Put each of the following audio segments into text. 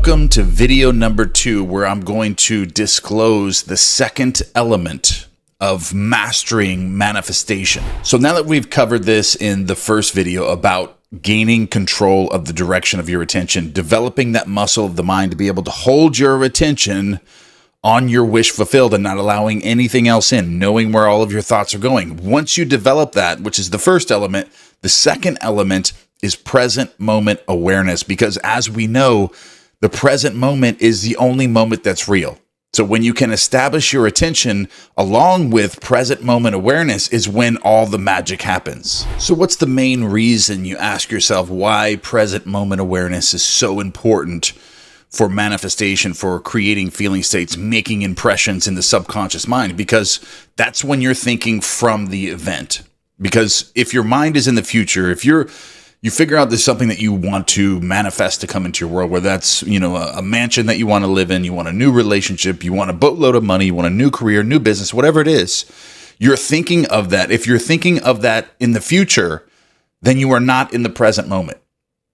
Welcome to video number 2, where I'm going to disclose the second element of mastering manifestation. So now that we've covered this in the first video about gaining control of the direction of your attention, developing that muscle of the mind to be able to hold your attention on your wish fulfilled and not allowing anything else in, knowing where all of your thoughts are going. Once you develop that, which is the first element, the second element is present moment awareness, because as we know, the present moment is the only moment that's real. So when you can establish your attention along with present moment awareness is when all the magic happens. So what's the main reason, you ask yourself, why present moment awareness is so important for manifestation, for creating feeling states, making impressions in the subconscious mind? Because that's when you're thinking from the event. Because if your mind is in the future, if you figure out there's something that you want to manifest to come into your world, whether that's, a mansion that you want to live in, you want a new relationship, you want a boatload of money, you want a new career, new business, whatever it is, you're thinking of that. If you're thinking of that in the future, then you are not in the present moment.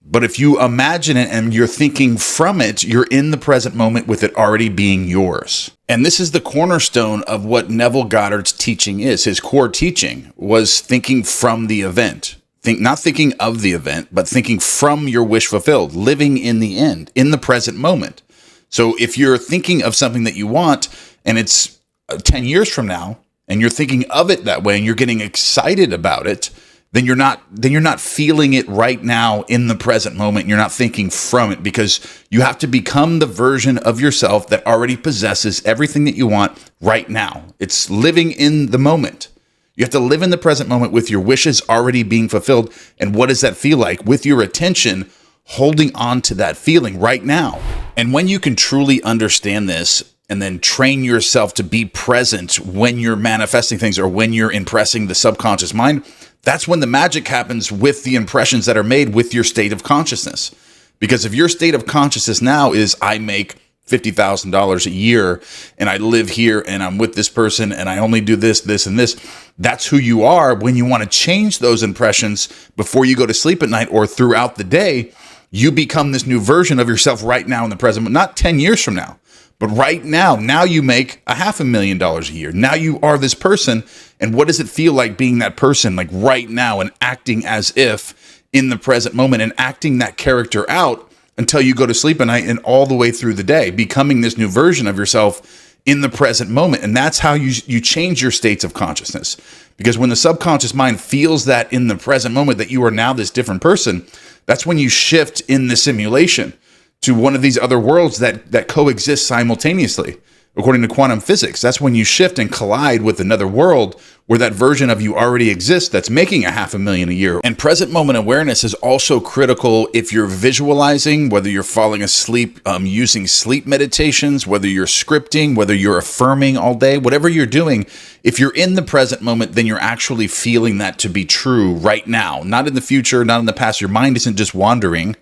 But if you imagine it and you're thinking from it, you're in the present moment with it already being yours. And this is the cornerstone of what Neville Goddard's teaching is. His core teaching was thinking from the event. Not thinking of the event, but thinking from your wish fulfilled, living in the end, in the present moment. So if you're thinking of something that you want and it's 10 years from now and you're thinking of it that way and you're getting excited about it, then you're not feeling it right now in the present moment. You're not thinking from it, because you have to become the version of yourself that already possesses everything that you want right now. It's living in the moment. You have to live in the present moment with your wishes already being fulfilled. And what does that feel like? With your attention holding on to that feeling right now. And when you can truly understand this and then train yourself to be present when you're manifesting things or when you're impressing the subconscious mind, that's when the magic happens with the impressions that are made with your state of consciousness. Because if your state of consciousness now is, I make $50,000 a year and I live here and I'm with this person and I only do this, this, and this, that's who you are. When you want to change those impressions before you go to sleep at night or throughout the day, you become this new version of yourself right now in the present, not 10 years from now, but right now. Now you make $500,000 a year. Now you are this person. And what does it feel like being that person, like right now, and acting as if in the present moment and acting that character out until you go to sleep at night and all the way through the day, becoming this new version of yourself in the present moment. And that's how you change your states of consciousness. Because when the subconscious mind feels that in the present moment that you are now this different person, that's when you shift in the simulation to one of these other worlds that coexist simultaneously. According to quantum physics, that's when you shift and collide with another world where that version of you already exists that's making $500,000 a year. And present moment awareness is also critical if you're visualizing, whether you're falling asleep using sleep meditations, whether you're scripting, whether you're affirming all day, whatever you're doing. If you're in the present moment, then you're actually feeling that to be true right now, not in the future, not in the past. Your mind isn't just wandering.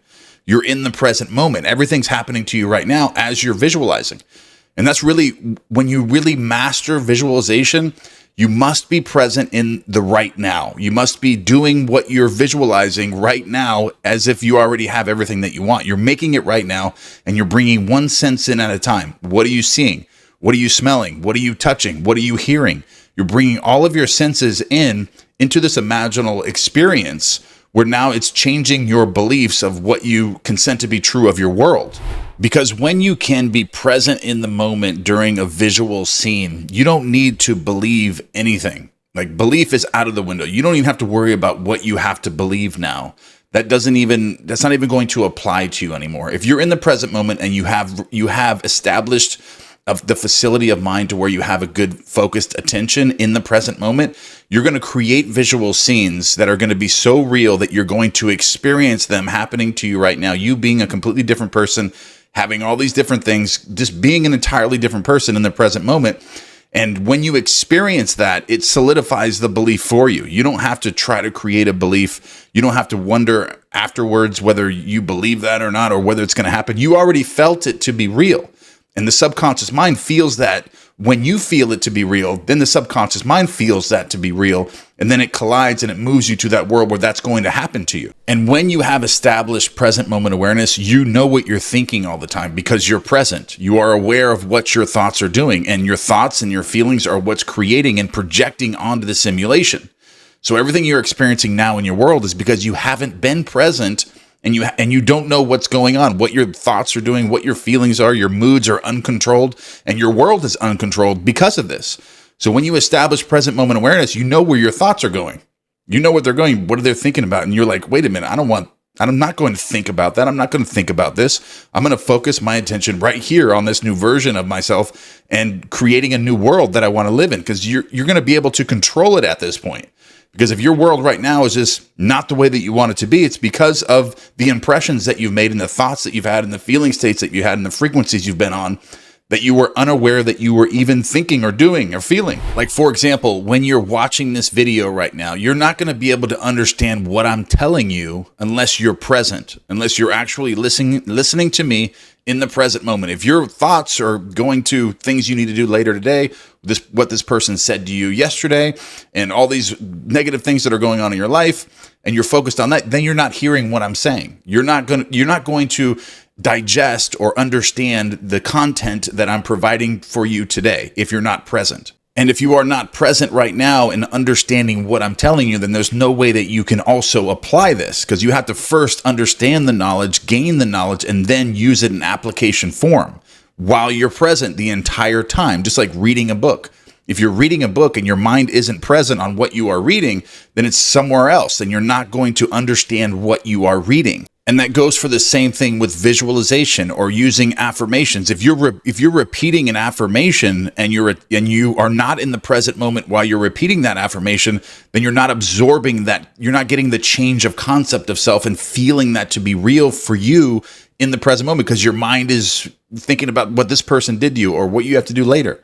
You're in the present moment. Everything's happening to you right now as you're visualizing. And that's really, when you really master visualization, you must be present in the right now. You must be doing what you're visualizing right now as if you already have everything that you want. You're making it right now, and you're bringing one sense in at a time. What are you seeing? What are you smelling? What are you touching? What are you hearing? You're bringing all of your senses into this imaginal experience where now it's changing your beliefs of what you consent to be true of your world. Because when you can be present in the moment during a visual scene, you don't need to believe anything. Like, belief is out of the window. You don't even have to worry about what you have to believe now. That's not even going to apply to you anymore. If you're in the present moment and you have established the facility of mind to where you have a good focused attention in the present moment, you're going to create visual scenes that are going to be so real that you're going to experience them happening to you right now. You being a completely different person, having all these different things, just being an entirely different person in the present moment. And when you experience that, it solidifies the belief for you. You don't have to try to create a belief. You don't have to wonder afterwards whether you believe that or not, or whether it's going to happen. You already felt it to be real. And the subconscious mind feels that when you feel it to be real, then the subconscious mind feels that to be real. And then it collides and it moves you to that world where that's going to happen to you. And when you have established present moment awareness, you know what you're thinking all the time because you're present. You are aware of what your thoughts are doing, and your thoughts and your feelings are what's creating and projecting onto the simulation. So everything you're experiencing now in your world is because you haven't been present, and you don't know what's going on, what your thoughts are doing, what your feelings are. Your moods are uncontrolled, and your world is uncontrolled because of this. So when you establish present moment awareness, you know where your thoughts are going. You know what they're going, what are they thinking about? And you're like, wait a minute, I'm not going to think about that. I'm not going to think about this. I'm going to focus my attention right here on this new version of myself and creating a new world that I want to live in, because you're going to be able to control it at this point. Because if your world right now is just not the way that you want it to be, it's because of the impressions that you've made and the thoughts that you've had and the feeling states that you had and the frequencies you've been on that you were unaware that you were even thinking or doing or feeling. Like, for example, when you're watching this video right now, you're not going to be able to understand what I'm telling you unless you're present, unless you're actually listening to me in the present moment. If your thoughts are going to things you need to do later today, what this person said to you yesterday, and all these negative things that are going on in your life, and you're focused on that, then you're not hearing what I'm saying. You're not going to digest or understand the content that I'm providing for you today if you're not present. And if you are not present right now in understanding what I'm telling you, then there's no way that you can also apply this, because you have to first understand the knowledge, gain the knowledge, and then use it in application form while you're present the entire time, just like reading a book. If you're reading a book and your mind isn't present on what you are reading, then it's somewhere else, and you're not going to understand what you are reading. And that goes for the same thing with visualization or using affirmations. If you're repeating an affirmation and you are not in the present moment while you're repeating that affirmation, then you're not absorbing that. You're not getting the change of concept of self and feeling that to be real for you in the present moment, because your mind is thinking about what this person did to you or what you have to do later.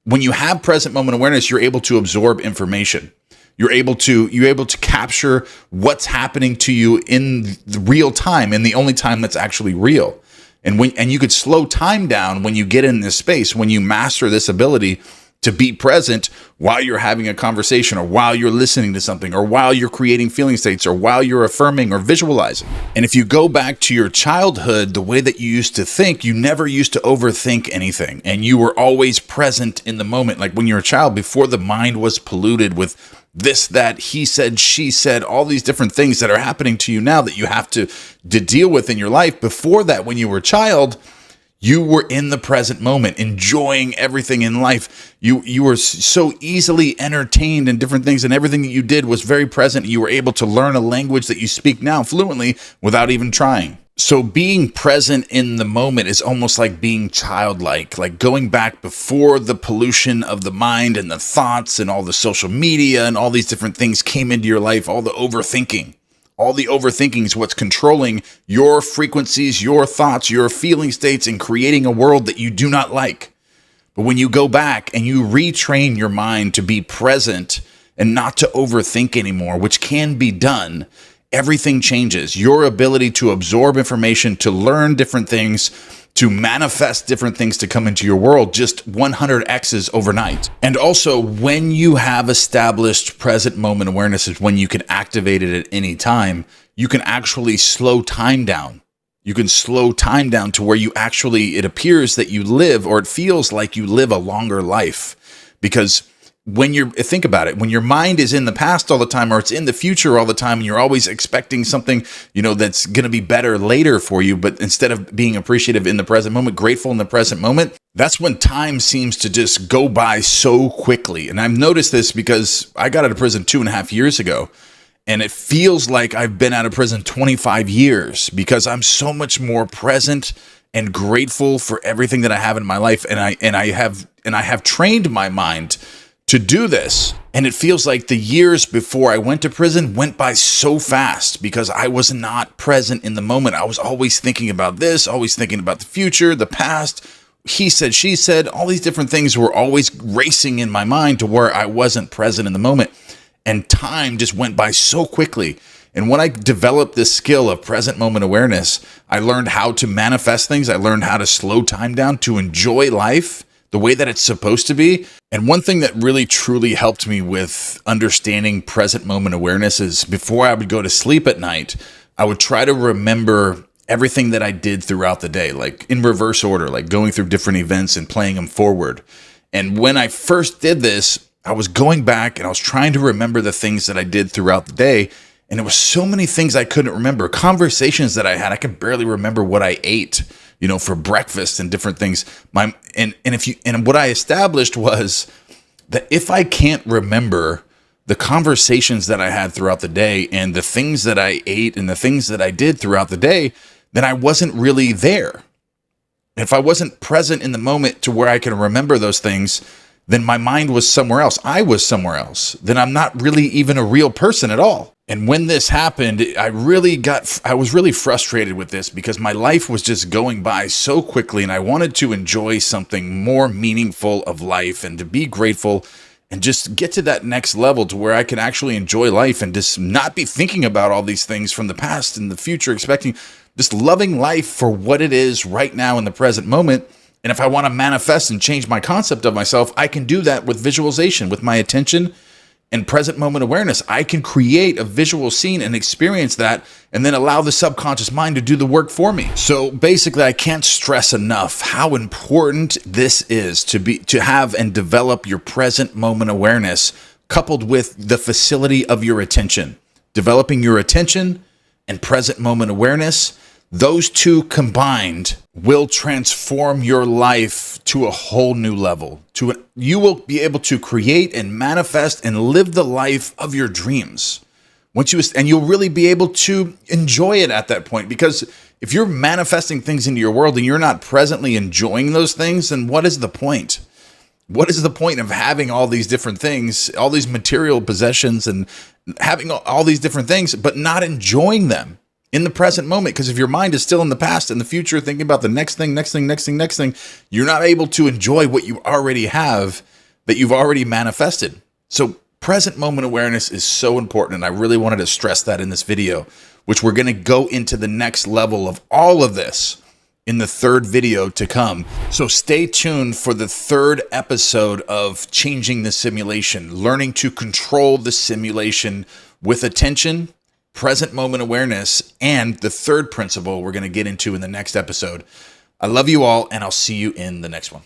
When you have present moment awareness, you're able to absorb information. You're able to capture what's happening to you in the real time, and the only time that's actually real. And you could slow time down when you get in this space, when you master this ability to be present while you're having a conversation, or while you're listening to something, or while you're creating feeling states, or while you're affirming or visualizing. And if you go back to your childhood, the way that you used to think, you never used to overthink anything, and you were always present in the moment. Like when you were a child, before the mind was polluted with this, that, he said, she said, all these different things that are happening to you now that you have to deal with in your life. Before that, when you were a child, you were in the present moment, enjoying everything in life. You were so easily entertained in different things, and everything that you did was very present. You were able to learn a language that you speak now fluently without even trying. So being present in the moment is almost like being childlike, like going back before the pollution of the mind and the thoughts and all the social media and all these different things came into your life, all the overthinking. All the overthinking is what's controlling your frequencies, your thoughts, your feeling states, and creating a world that you do not like. But when you go back and you retrain your mind to be present and not to overthink anymore, which can be done, everything changes. Your ability to absorb information, to learn different things, to manifest different things to come into your world just 100x's overnight. And also, when you have established present moment awareness is when you can activate it at any time. You can actually slow time down. You can slow time down to where it appears that you live, or it feels like you live a longer life. Because think about it, when your mind is in the past all the time, or it's in the future all the time, and you're always expecting something, that's going to be better later for you, but instead of being appreciative in the present moment, grateful in the present moment, that's when time seems to just go by so quickly. And I've noticed this because I got out of prison 2.5 years ago, and it feels like I've been out of prison 25 years because I'm so much more present and grateful for everything that I have in my life. And I have trained my mind to do this. And it feels like the years before I went to prison went by so fast because I was not present in the moment. I was always thinking about this, always thinking about the future, the past. He said, she said, all these different things were always racing in my mind to where I wasn't present in the moment. And time just went by so quickly. And when I developed this skill of present moment awareness, I learned how to manifest things. I learned how to slow time down, to enjoy life the way that it's supposed to be. And one thing that really truly helped me with understanding present moment awareness is before I would go to sleep at night, I would try to remember everything that I did throughout the day, like in reverse order, like going through different events and playing them forward. And when I first did this, I was going back and I was trying to remember the things that I did throughout the day. And there was so many things I couldn't remember. Conversations that I had, I could barely remember what I ate, for breakfast and different things. And what I established was that if I can't remember the conversations that I had throughout the day and the things that I ate and the things that I did throughout the day, then I wasn't really there. If I wasn't present in the moment to where I can remember those things, then my mind was somewhere else. I was somewhere else. Then I'm not really even a real person at all. And when this happened, I was really frustrated with this because my life was just going by so quickly and I wanted to enjoy something more meaningful of life and to be grateful and just get to that next level to where I can actually enjoy life and just not be thinking about all these things from the past and the future, just loving life for what it is right now in the present moment. And if I want to manifest and change my concept of myself, I can do that with visualization, with my attention and present moment awareness. I can create a visual scene and experience that and then allow the subconscious mind to do the work for me. So basically, I can't stress enough how important this is to have and develop your present moment awareness coupled with the facility of your attention. Developing your attention and present moment awareness, those two combined will transform your life to a whole new level. You will be able to create and manifest and live the life of your dreams. And you'll really be able to enjoy it at that point, because if you're manifesting things into your world and you're not presently enjoying those things, then what is the point? What is the point of having all these different things, all these material possessions and having all these different things, but not enjoying them in the present moment? Because if your mind is still in the past and the future, thinking about the next thing, you're not able to enjoy what you already have that you've already manifested. So present moment awareness is so important. And I really wanted to stress that in this video, which we're going to go into the next level of all of this in the third video to come. So stay tuned for the third episode of Changing the Simulation, learning to control the simulation with attention, present moment awareness, and the third principle we're going to get into in the next episode. I love you all, and I'll see you in the next one.